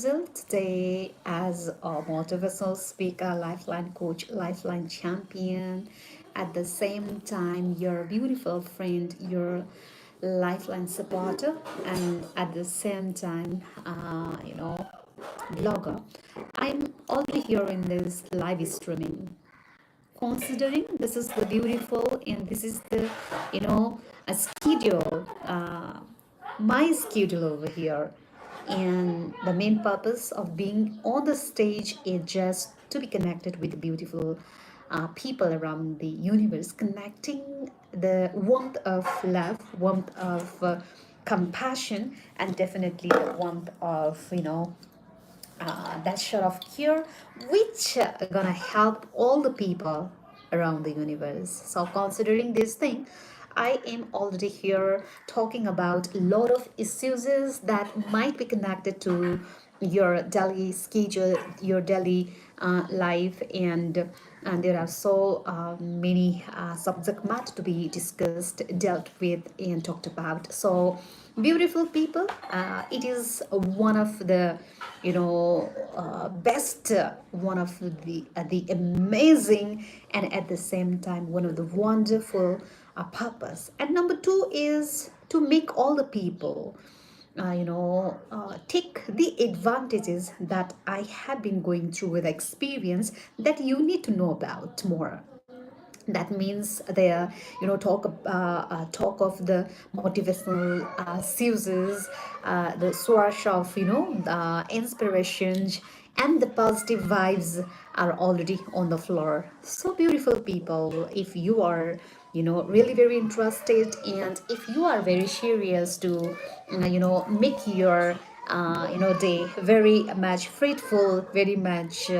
Hazel today as a motivational speaker, lifeline coach, lifeline champion. At the same time, your beautiful friend, your lifeline supporter, and at the same time, blogger. I'm already here in this live streaming. Considering this is the beautiful and this is the, a schedule. My schedule over here, and the main purpose of being on the stage is just to be connected with the beautiful people around the universe, connecting the warmth of love, warmth of compassion, and definitely the warmth of that sort of care, which are gonna help all the people around the universe. So considering this thing, I am already here talking about a lot of issues that might be connected to your daily schedule, your daily life, and there are so many subject matter to be discussed, dealt with, and talked about. So beautiful people, it is one of the best, one of the amazing, and at the same time one of the wonderful purpose. And number two is to make all the people take the advantages that I have been going through with experience that you need to know about more. That means they talk of the motivational sources, the source of inspirations, and the positive vibes are already on the floor. So beautiful people, if you are really very interested, and if you are very serious to make your day very much fruitful, very much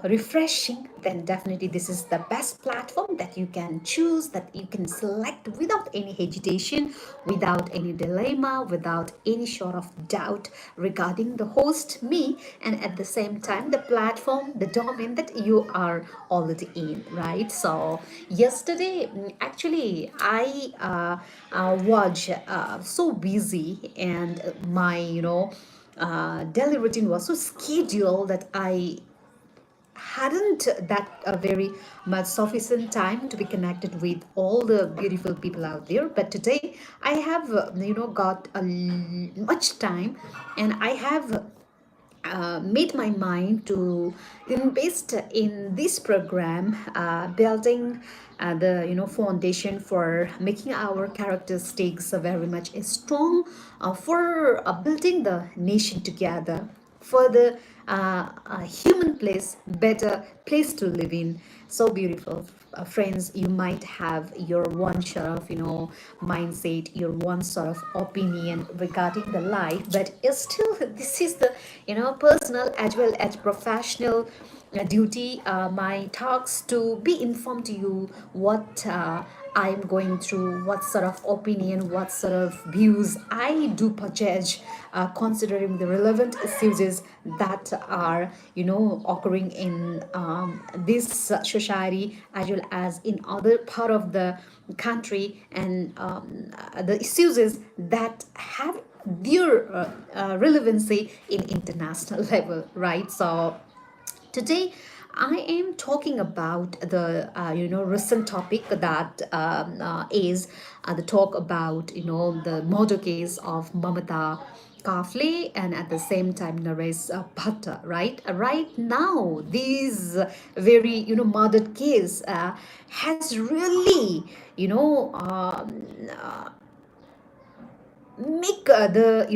refreshing, then definitely this is the best platform that you can choose, that you can select without any hesitation, without any dilemma, without any sort of doubt regarding the host, me, and at the same time the platform, the domain that you are already in, right? So yesterday, actually, I was so busy, and my daily routine was so scheduled that I hadn't that very much sufficient time to be connected with all the beautiful people out there. But today I have got much time, and I have made my mind to invest in this program, building the foundation for making our characteristics very much strong, for building the nation together, for the human place, better place to live in. So beautiful. Friends, you might have your one sort of mindset, your one sort of opinion regarding the life, but it's still, this is the personal as well as professional duty, my talks, to be informed to you what I'm going through, what sort of opinion, what sort of views I do purchase, considering the relevant issues that are, occurring in this society as well as in other part of the country, and the issues that have their relevancy in international level, right? So today, I am talking about the recent topic that is the talk about the murder case of Mamata Kafle, and at the same time Naresh Bhatta, right? Right now, this very murdered case has really make the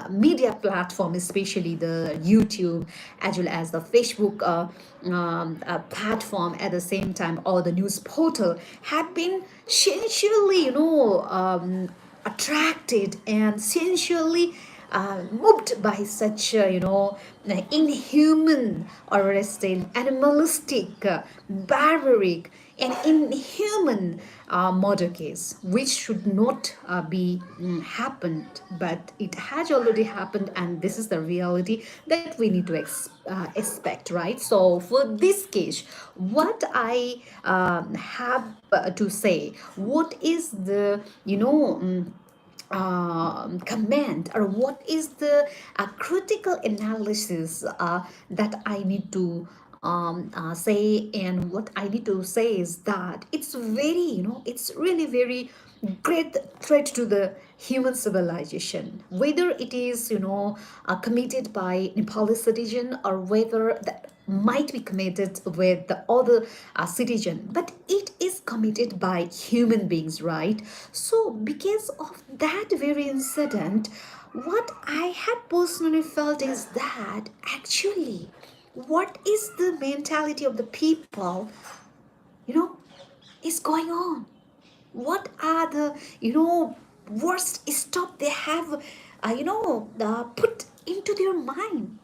media platform, especially the YouTube as well as the Facebook platform, at the same time, or the news portal, have been sensually attracted and sensually moved by such inhuman, or still animalistic, barbaric, and inhuman murder case, which should not be happened, but it has already happened, and this is the reality that we need to expect, right? So for this case, what I have to say, what is the comment, or what is the critical analysis that I need to say. And what I need to say is that it's very, it's really very great threat to the human civilization, whether it is, committed by Nepali citizen, or whether that might be committed with the other citizen, but it is committed by human beings, right? So because of that very incident, what I had personally felt is that actually, what is the mentality of the people, you know is going on? What are the, worst stuff they have put into their mind?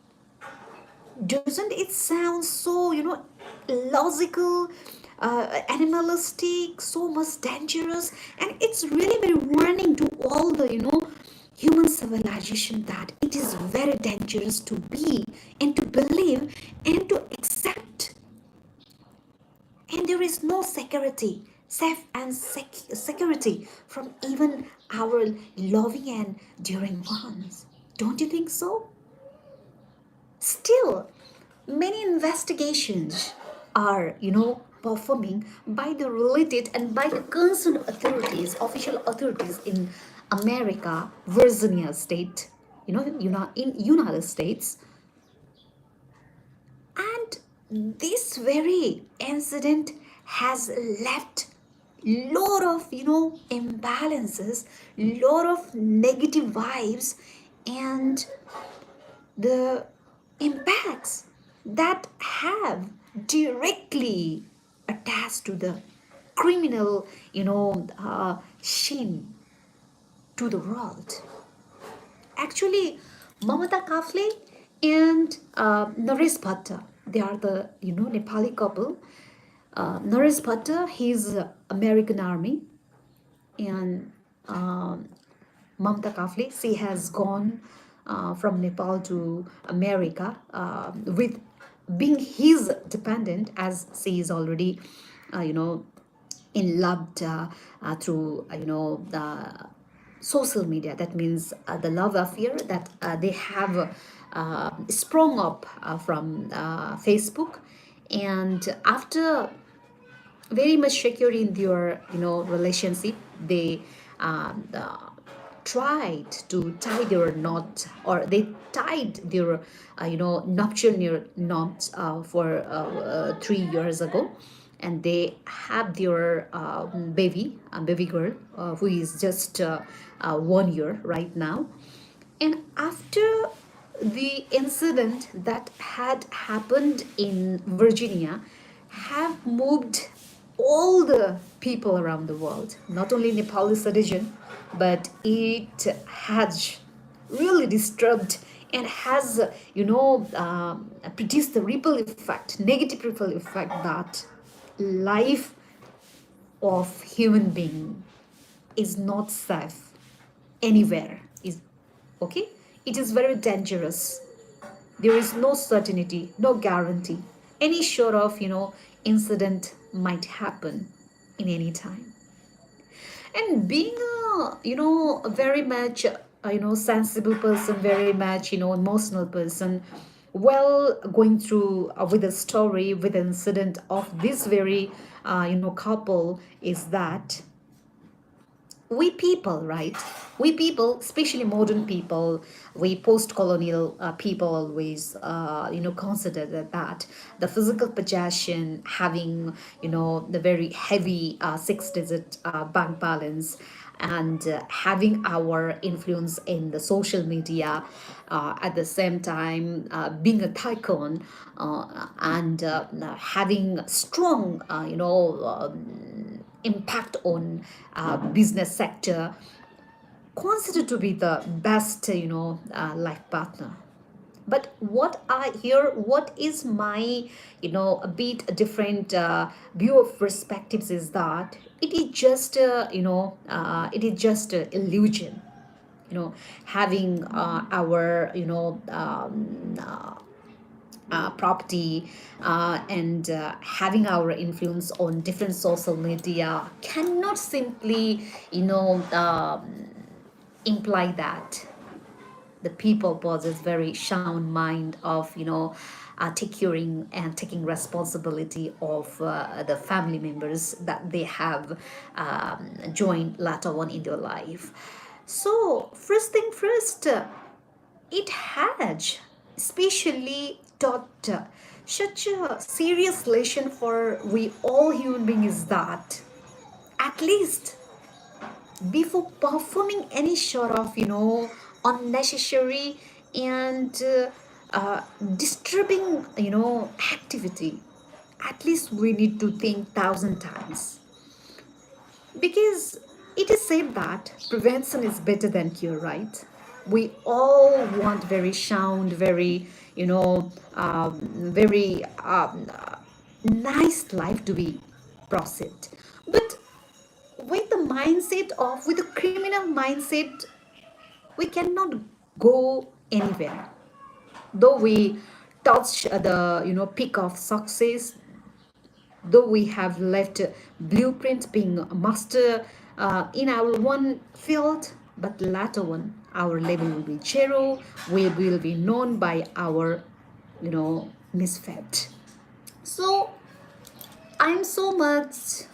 Doesn't it sound so, logical, animalistic, so much dangerous? And it's really very warning to all the, human civilization, that it is very dangerous to be and to believe and to accept. And there is no security, safe and security from even our loving and dearing ones. Don't you think so? Still, many investigations are, performing by the related and by the concerned authorities, official authorities in America, Virginia state, in United States. And this very incident has left lot of, imbalances, lot of negative vibes, and the impacts that have directly attached to the criminal, shame to the world. Actually, Mamata Kafle and Naresh Bhatta, they are the, Nepali couple. Naresh Bhatta, he's American Army, and Mamta Kafle, she has gone from Nepal to America with being his dependent, as she is already, in loved through, the social media. That means the love affair that they have sprung up from Facebook. And after very much secure in their, relationship, they tried to tie their knot, or they tied their nuptial knot for 3 years ago. And they have their baby girl, who is just 1 year right now. And after the incident that had happened in Virginia, have moved all the people around the world, not only Nepali citizen, but it has really disturbed and has, produced the ripple effect, negative ripple effect, that life of human being is not safe anywhere. Is okay. It is very dangerous. There is no certainty, no guarantee. Any sort of, incident might happen in any time. And being a, a very much, sensible person, very much, emotional person, well, going through with a story, with an incident of this very, couple, is that we people, right? We people, especially modern people, we post-colonial people, always, consider that the physical possession, having, the very heavy six-digit bank balance, and having our influence in the social media, at the same time being a tycoon, and having strong, impact on business sector, considered to be the best, life partner. But what is my, a bit different view of perspectives, is that it is just it is just an illusion, having our, property, and having our influence on different social media cannot simply, imply that the people possess very sound mind of taking and taking responsibility of the family members that they have joined later on in their life. So first thing first, it has especially taught such a serious lesson for we all human beings is that at least before performing any sort of unnecessary and disturbing activity, at least we need to think 1,000 times, because it is said that prevention is better than cure, right? We all want very sound, very very nice life to be proceed, but with the criminal mindset, we cannot go anywhere. Though we touch the peak of success, though we have left blueprint being a master in our one field, but later one our level will be zero. We will be known by our misfit. So I'm so much,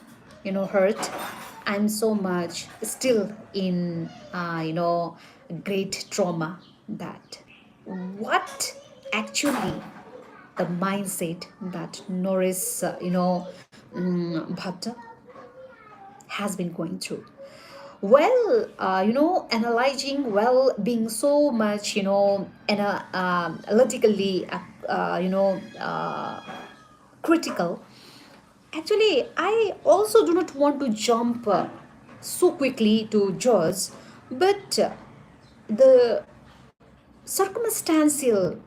hurt. I'm so much still in, great trauma that what actually the mindset that Norris, Bhatta has been going through. Well, analyzing, well, being so much, analytically, critical. Actually, I also do not want to jump so quickly to judge, but the circumstantial,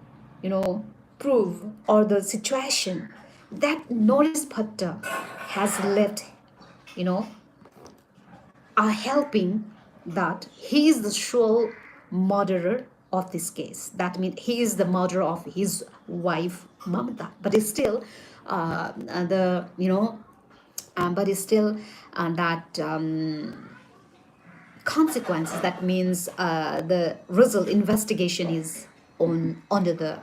proof or the situation that Norris Bhatta has left, you know, are helping that he is the sole murderer of this case. That means he is the murderer of his wife Mamata, but it's still the but it's still that consequences. That means the result investigation is on under the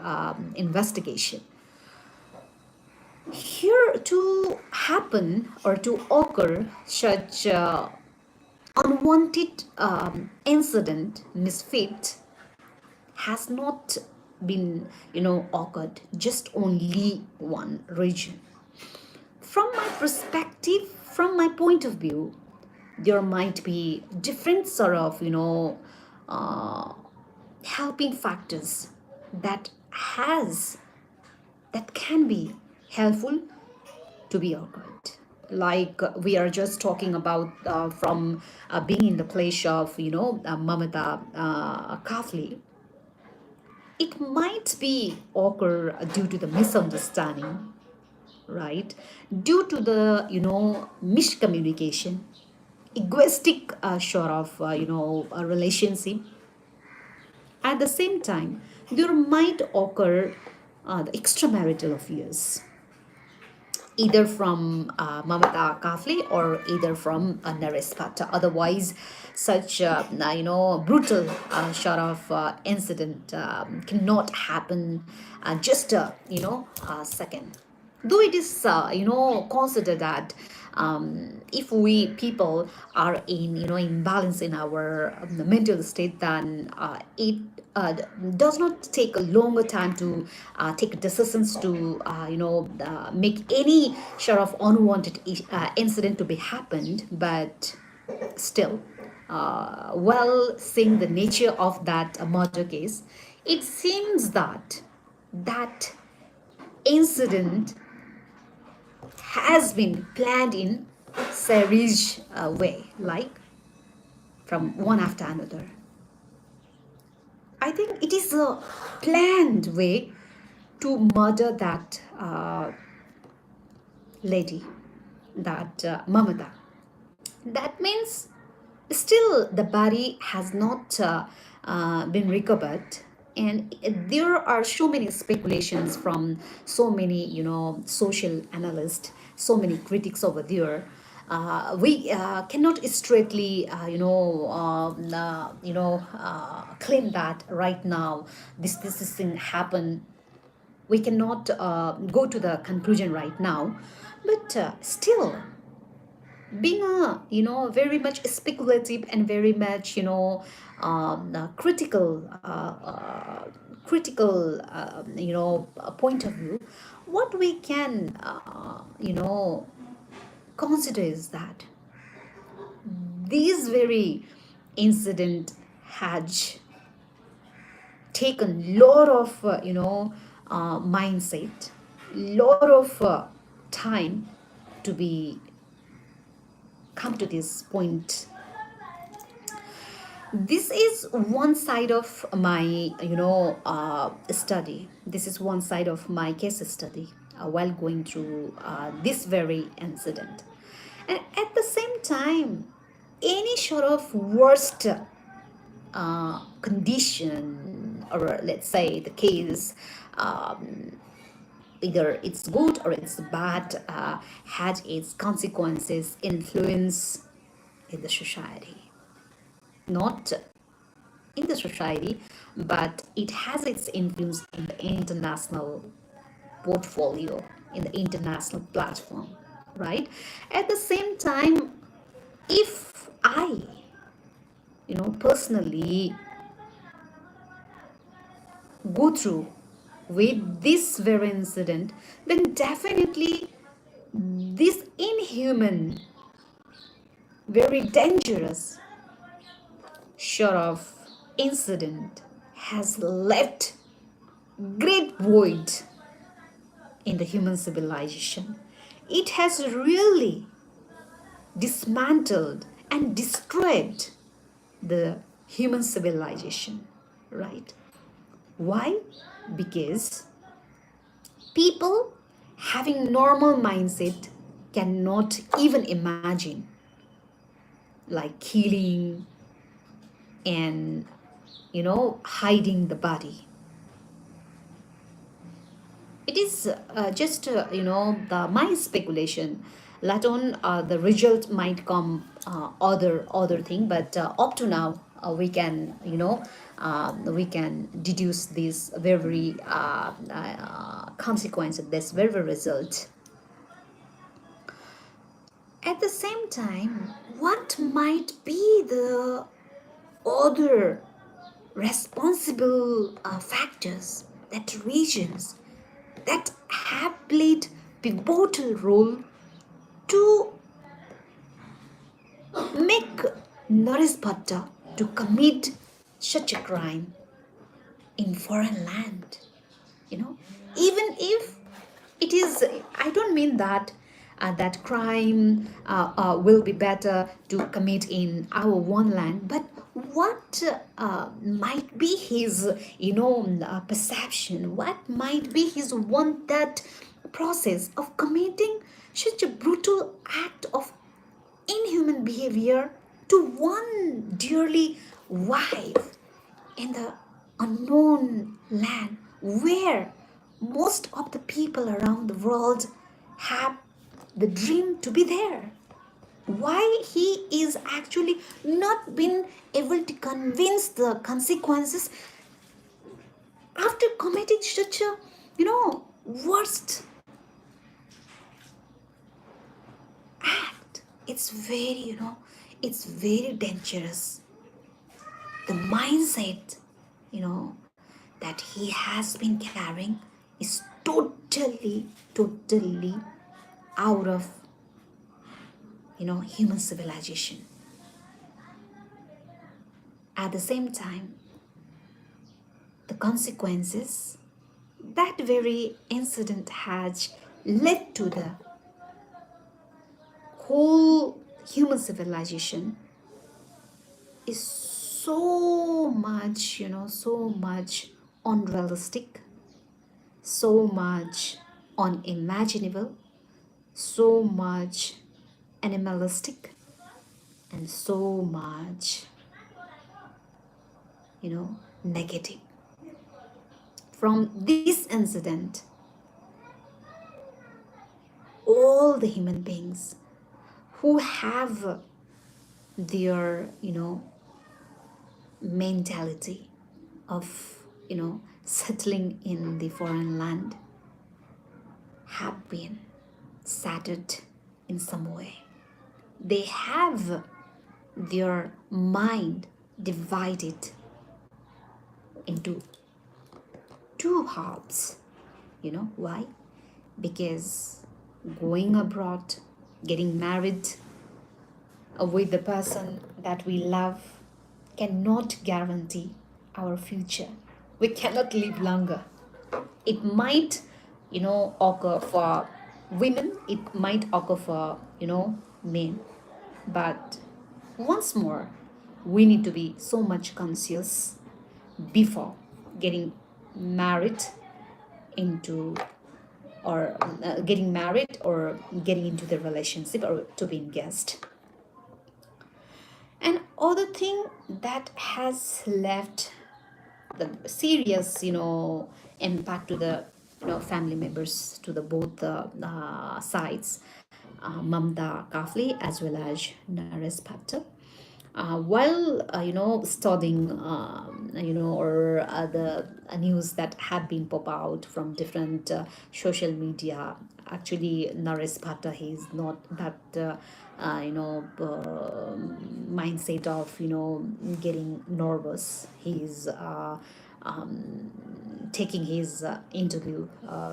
investigation. Here to happen or to occur such unwanted incident misfit has not been occurred just only one region. From my perspective, from my point of view, there might be different sort of helping factors that has that can be helpful to be occurred. Like we are just talking about from being in the place of Mamata Kafli. It might be occur due to the misunderstanding, right? Due to the miscommunication, egoistic sort of a relationship. At the same time, there might occur the extramarital affairs, either from Mamata Kafli or either from Naresh Bhatta. Otherwise, such brutal sort of incident cannot happen just a second. Though it is considered that if we people are in imbalance in our mental state, then it does not take a longer time to take decisions to make any sort of unwanted incident to be happened. But still, well, seeing the nature of that murder case, it seems that that incident has been planned in serious way, like from one after another. I think it is a planned way to murder that lady, that Mamata. That means still the body has not been recovered, and there are so many speculations from so many social analysts, so many critics over there, We cannot straightly, claim that right now this thing happened. We cannot go to the conclusion right now, but still, being a very much speculative and very much critical point of view, what we can consider is that this very incident has taken lot of mindset, lot of time to be come to this point. This is one side of my study. This is one side of my case study while going through this very incident. And at the same time, any sort of worst condition, or let's say the case, either it's good or it's bad, had its consequences, influence in the society. Not in the society, but it has its influence in the international portfolio, in the international platform, right? At the same time, if I personally go through with this very incident, then definitely this inhuman, very dangerous sort of incident has left great void in the human civilization. It has really dismantled and destroyed the human civilization, right? Why? Because people having normal mindset cannot even imagine like killing and hiding the body. It is just my speculation. Later on, the result might come other thing, but up to now, we can deduce this very consequence of this very result. At the same time, what might be the other responsible factors, that regions that have played pivotal role to make Naresh Bhatta to commit such a crime in foreign land? Even if it is, I don't mean that that crime will be better to commit in our own land, but what might be his perception, what might be his want, that process of committing such a brutal act of inhuman behavior to one dearly wife in the unknown land, where most of the people around the world have the dream to be there. Why he is actually not been able to convince the consequences after committing such a worst act? It's very it's very dangerous. The mindset that he has been carrying is totally out of human civilization. At the same time, the consequences that very incident has led to the whole human civilization is so much unrealistic, so much unimaginable, so much animalistic, and so much negative. From this incident, all the human beings who have their, mentality of, settling in the foreign land have been shattered in some way. They have their mind divided into two halves. You know why? Because going abroad, getting married with the person that we love cannot guarantee our future. We cannot live longer. It might, occur for women, it might occur for, men. But once more, we need to be so much conscious before getting married into or getting married or getting into the relationship or to be engaged. And other thing that has left the serious, impact to the, family members, to the both sides, Mamta Kafli as well as Naresh Bhatta. While studying or the news that have been pop out from different social media, actually Naresh Bhatta, he's not that mindset of getting nervous. He's taking his interview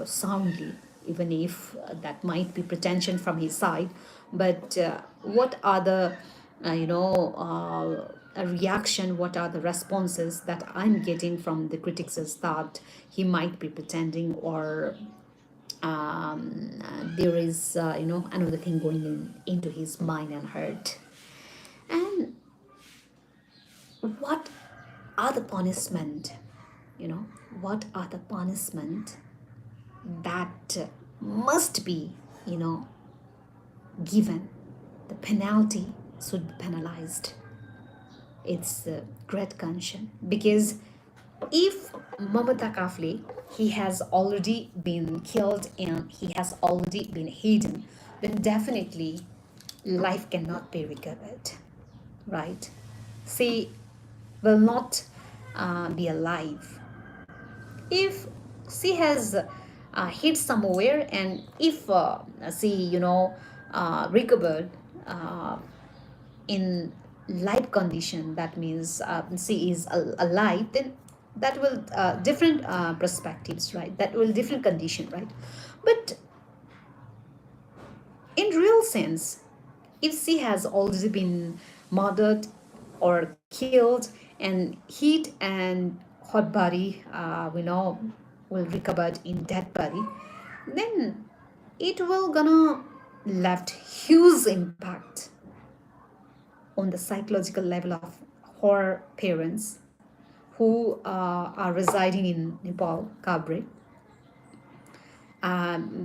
soundly, even if that might be pretension from his side. But what are the a reaction, what are the responses that I'm getting from the critics is that he might be pretending, or there is another thing going into his mind and heart. And what are the punishment, what are the punishment that must be given? The penalty should be penalized. It's a great concern, because if Mamata Kafle, he has already been killed and he has already been hidden, then definitely life cannot be recovered, right? She will not be alive. If she has hid somewhere, and if she recovered in live condition, that means she is alive, then that will different perspectives, right? That will different condition, right? But in real sense, if she has already been murdered or killed and hid, and her body will recovered in dead body, then it will gonna left huge impact on the psychological level of her parents who are residing in Nepal, Kabre,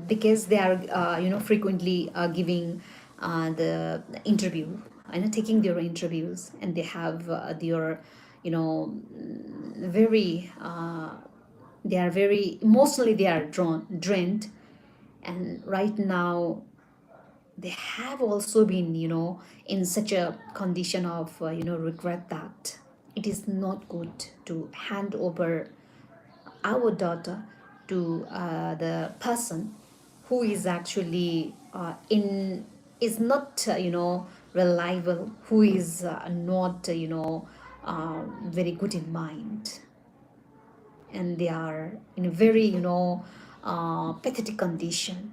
because they are frequently giving the interview, taking their interviews, and they have their very they are very emotionally, they are drained. And right now they have also been in such a condition of regret that it is not good to hand over our daughter to the person who is actually in is not reliable, who is not very good in mind, and they are in a very pathetic condition.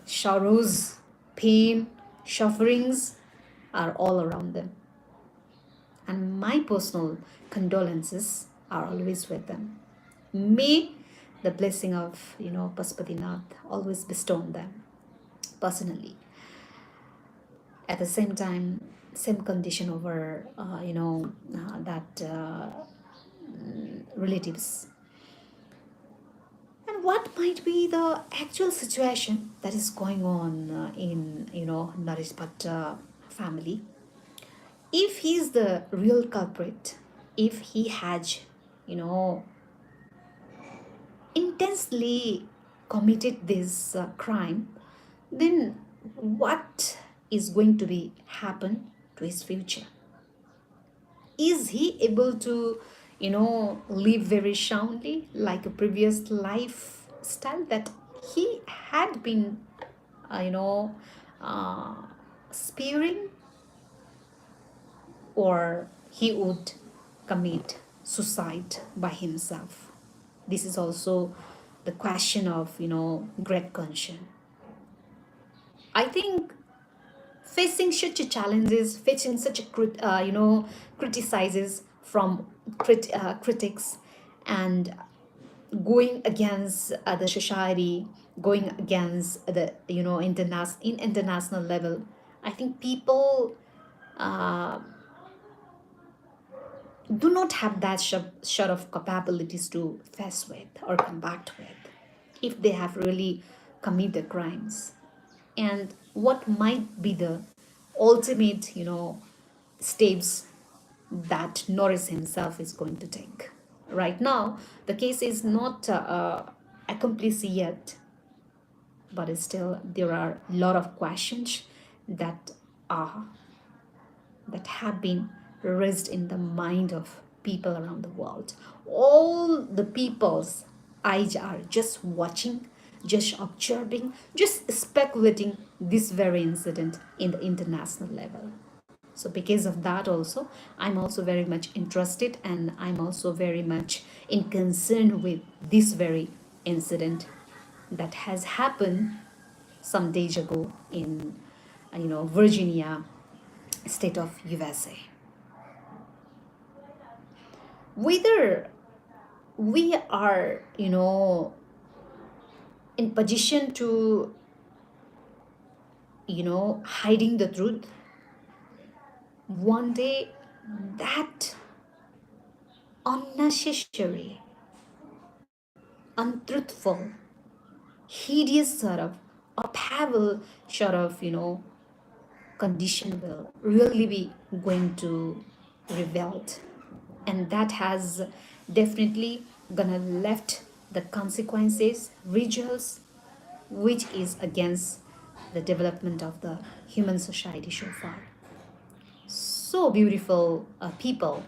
Sorrows, pain, sufferings are all around them, and my personal condolences are always with them. May the blessing of Pasupatinath always bestow on them personally. At the same time, same condition over that relatives. And what might be the actual situation that is going on in Naresh Bhatt family? If he is the real culprit, if he has intensely committed this crime, then what is going to be happen to his future? Is he able to, live very soundly like a previous lifestyle that he had been, uh, you know, uh, spearing, or he would commit suicide by himself? This is also the question of, great concern. I think facing such a challenges, facing such a criticizes from critics, and going against the society, going against the international level. I think people uh, do not have that sort of capabilities to face with or combat with if they have really committed crimes. And what might be the ultimate, steps that Norris himself is going to take? Right now, the case is not accomplished yet, but still there are a lot of questions that are that have been raised in the mind of people around the world. All the people's eyes are just watching, just observing, just speculating this very incident in the international level. So because of that also, I'm also very much interested, and I'm also very much in concern with this very incident that has happened some days ago in Virginia state of USA. Whether we are in position to hiding the truth, one day that unnecessary, untruthful, hideous sort of upheaval sort of condition will really be going to revealed, and that has definitely gonna left the consequences, results, which is against the development of the human society so far. So beautiful people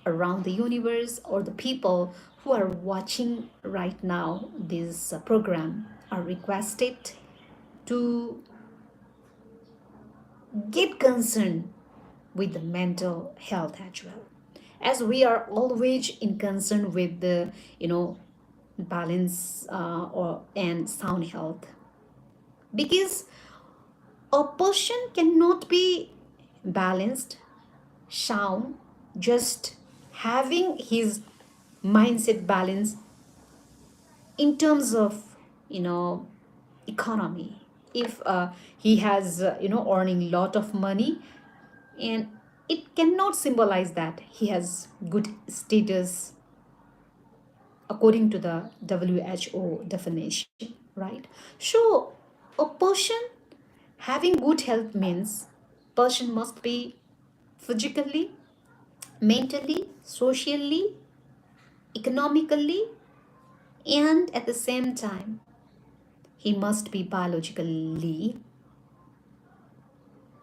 around the universe, or the people who are watching right now this program, are requested to get concerned with the mental health as well, as we are always in concern with the balance or and sound health, because a person cannot be balanced, sound, just having his mindset balance in terms of economy. If he has earning lot of money, and it cannot symbolize that he has good status according to the WHO definition, right? So a person having good health means person must be physically, mentally, socially, economically, and at the same time he must be biologically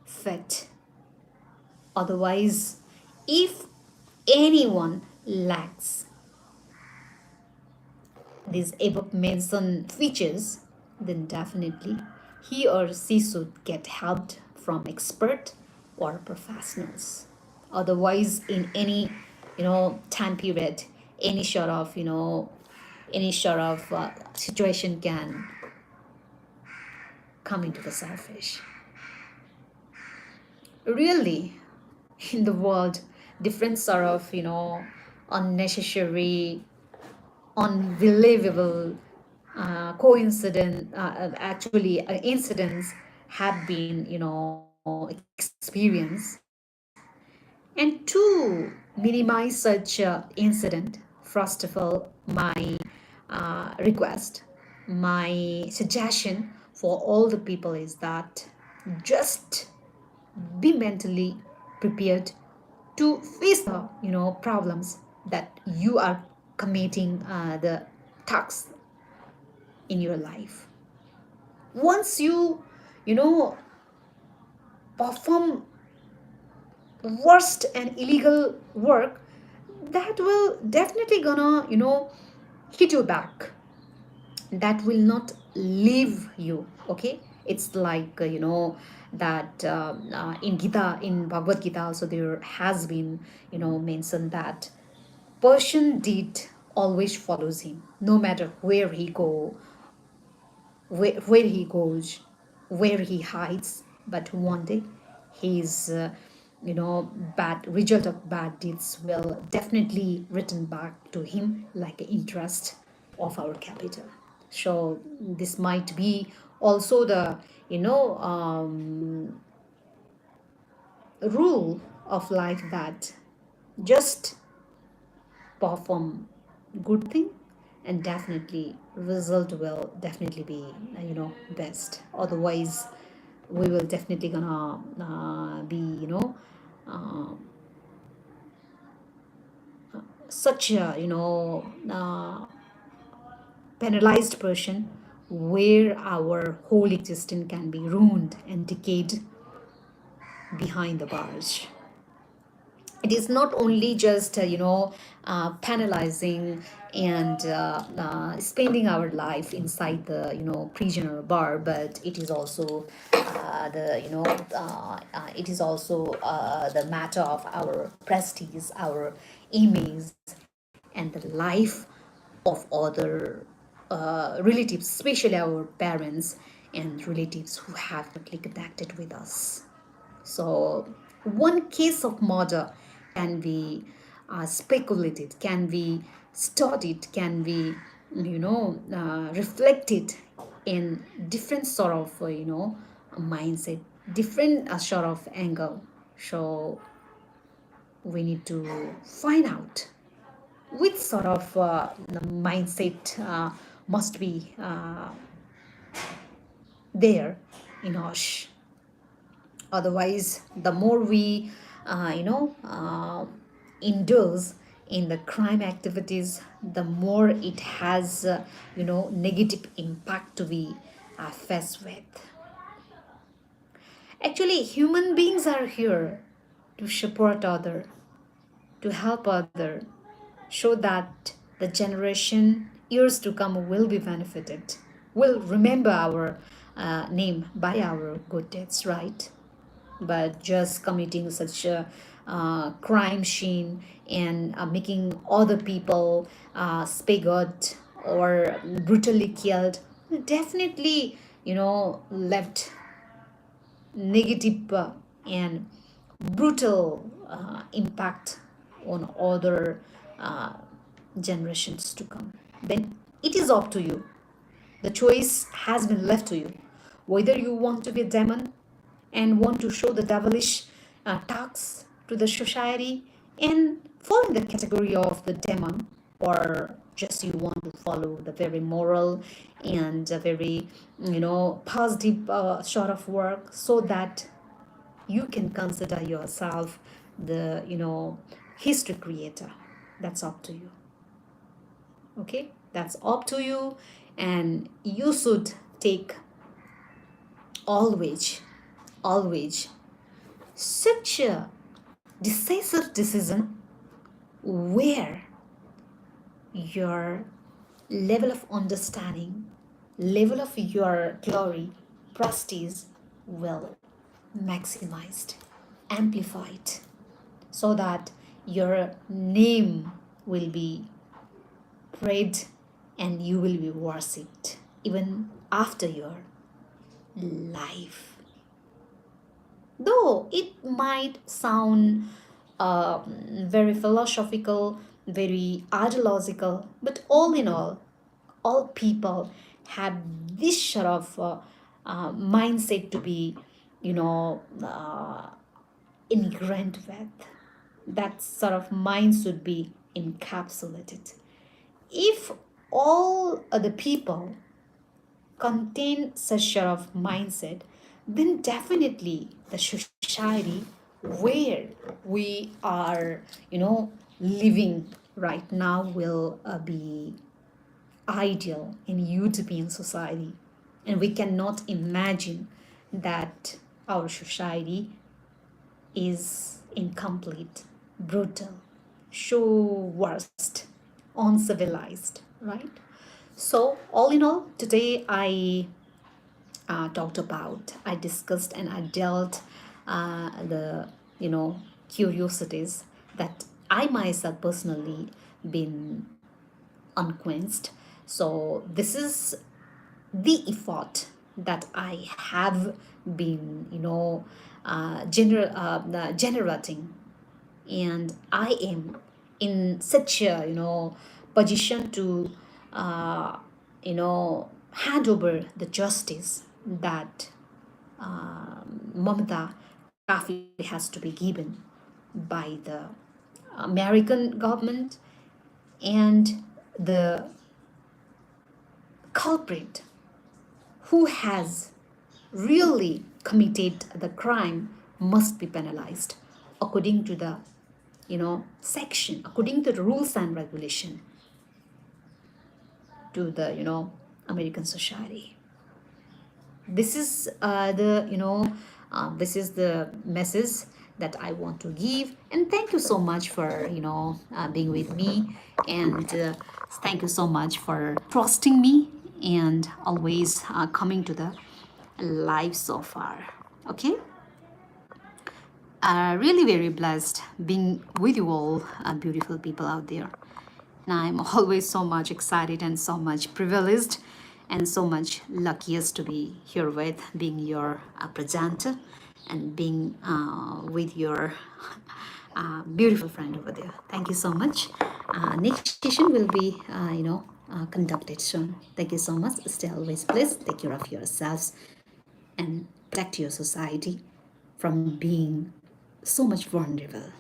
fit. Otherwise, if anyone lacks these above mentioned features, then definitely he or she should get help from expert or professionals. Otherwise, in any time period, any sort of situation can come into the surface. Really, in the world, different sort of unnecessary, unbelievable incidents have been experienced. And to minimize such incident, first of all, my request, my suggestion for all the people is that just be mentally prepared to face the problems that you are committing the tasks in your life. Once you know perform worst and illegal work, that will definitely gonna, hit you back. That will not leave you. Okay, it's like, that in Gita, in Bhagavad Gita also, there has been, mentioned that Persian deed always follows him, no matter where he goes, where he hides. But one day, his bad result of bad deeds will definitely return back to him like interest of our capital. So this might be also the rule of life, that just perform good thing, and definitely result will definitely be best. Otherwise, we will definitely gonna be uh, such a penalized person, where our whole existence can be ruined and decayed behind the bars. It is not only just penalizing and spending our life inside the prison or bar, but it is also the it is also the matter of our prestige, our image, and the life of other relatives, especially our parents and relatives who have not connected with us. So, one case of murder can be speculated, can be studied, can be, reflected in different sort of, mindset, different sort of angle. So, we need to find out which sort of mindset must be there in us. Otherwise, the more we indulge in the crime activities, the more it has negative impact to be faced with. Actually, human beings are here to support other, to help other, show that the generation years to come will be benefited, will remember our name by our good deeds, right? But just committing such a crime scene and making other people spigot or brutally killed, definitely left negative and brutal impact on other uh, generations to come. Then it is up to you. The choice has been left to you, whether you want to be a demon and want to show the devilish talks to the society and fall in the category of the demon, or just you want to follow the very moral and very positive sort of work, so that you can consider yourself the history creator. That's up to you. Okay, that's up to you, and you should take always, always such a decisive decision where your level of understanding, level of your glory, prestige will maximized, amplified, so that your name will be prayed and you will be worshipped even after your life. Though it might sound very philosophical, very ideological, but all in all people have this sort of mindset to be, you know, uh, inherent with. That sort of mind should be encapsulated. If all other people contain such sort of mindset, then definitely the society where we are, living right now will be ideal in utopian society. And we cannot imagine that our society is incomplete, brutal, so worst, uncivilized, right? So, all in all, today I talked about, I discussed, and I dealt the, curiosities that I myself personally been unquenched. So, this is the effort that I have been, generating, and I am in such a, position to, uh, hand over the justice that Mamata Kafi has to be given by the American government, and the culprit who has really committed the crime must be penalized according to the, section, according to the rules and regulation to the, American society. This is this is the message that I want to give, and thank you so much for, being with me, and thank you so much for trusting me and always coming to the live so far. Okay, really very blessed being with you all, beautiful people out there. And I'm always so much excited and so much privileged and so much luckiest to be here with, being your presenter and being with your beautiful friend over there. Thank you so much. Next session will be, conducted soon. Thank you so much. Stay always blessed. Take care of yourselves and protect your society from being so much vulnerable.